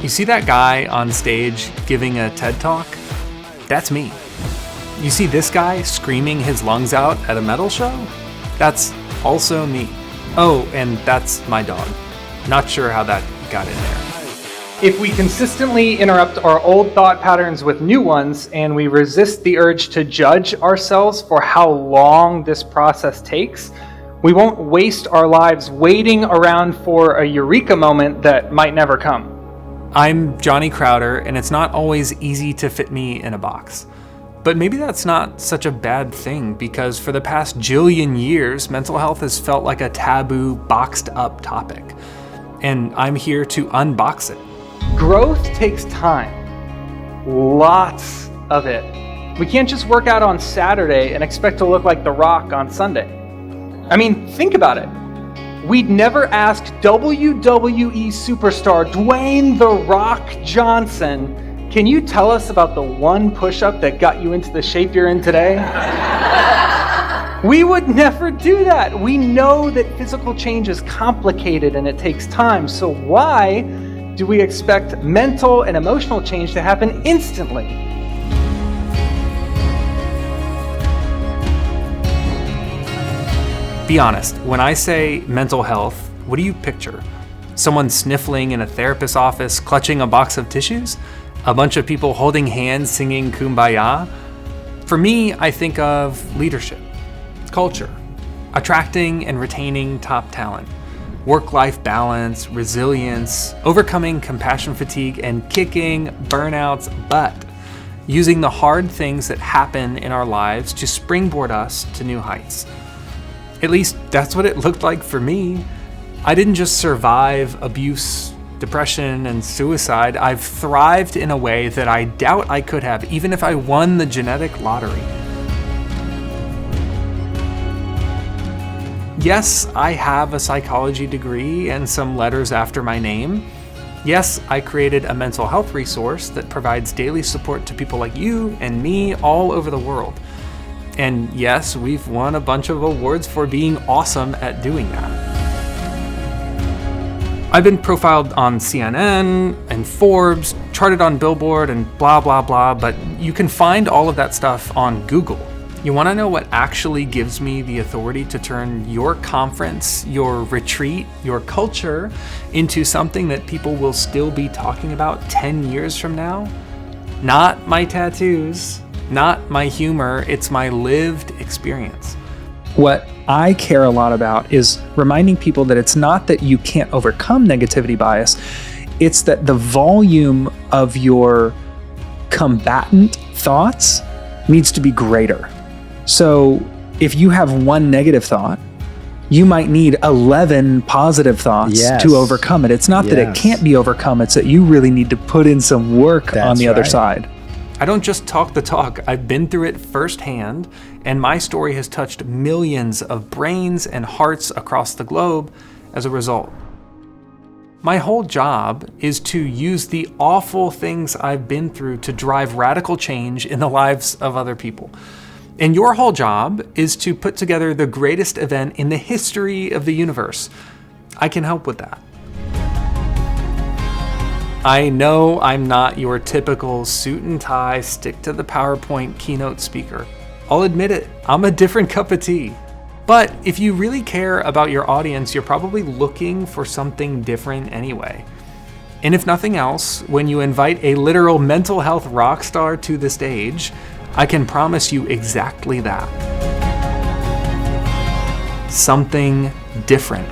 You see that guy on stage giving a TED Talk? That's me. You see this guy screaming his lungs out at a metal show? That's also me. Oh, and that's my dog. Not sure how that got in there. If we consistently interrupt our old thought patterns with new ones, and we resist the urge to judge ourselves for how long this process takes, we won't waste our lives waiting around for a eureka moment that might never come. I'm Johnny Crowder, and it's not always easy to fit me in a box. But maybe that's not such a bad thing, because for the past jillion years, mental health has felt like a taboo, boxed up topic. And I'm here to unbox it. Growth takes time. Lots of it. We can't just work out on Saturday and expect to look like The Rock on Sunday. I mean, think about it. We'd never ask WWE superstar Dwayne The Rock Johnson, can you tell us about the one push-up that got you into the shape you're in today? We would never do that. We know that physical change is complicated and it takes time, so why do we expect mental and emotional change to happen instantly? Be honest, when I say mental health, what do you picture? Someone sniffling in a therapist's office, clutching a box of tissues? A bunch of people holding hands singing Kumbaya? For me, I think of leadership, culture, attracting and retaining top talent, work-life balance, resilience, overcoming compassion fatigue, and kicking burnout's butt, using the hard things that happen in our lives to springboard us to new heights. At least that's what it looked like for me. I didn't just survive abuse, depression, and suicide. I've thrived in a way that I doubt I could have, even if I won the genetic lottery. Yes, I have a psychology degree and some letters after my name. Yes, I created a mental health resource that provides daily support to people like you and me all over the world. And yes, we've won a bunch of awards for being awesome at doing that. I've been profiled on CNN and Forbes, charted on Billboard and blah, blah, blah, but you can find all of that stuff on Google. You want to know what actually gives me the authority to turn your conference, your retreat, your culture into something that people will still be talking about 10 years from now? Not my tattoos, not my humor, it's my lived experience. What I care a lot about is reminding people that it's not that you can't overcome negativity bias, it's that the volume of your combatant thoughts needs to be greater. So if you have one negative thought, you might need 11 positive thoughts to overcome it. It's not that it can't be overcome, it's that you really need to put in some work on the other side. I don't just talk the talk, I've been through it firsthand, and my story has touched millions of brains and hearts across the globe as a result. My whole job is to use the awful things I've been through to drive radical change in the lives of other people. And your whole job is to put together the greatest event in the history of the universe. I can help with that. I know I'm not your typical suit and tie, stick to the PowerPoint keynote speaker. I'll admit it, I'm a different cup of tea. But if you really care about your audience, you're probably looking for something different anyway. And if nothing else, when you invite a literal mental health rock star to the stage, I can promise you exactly that. Something different.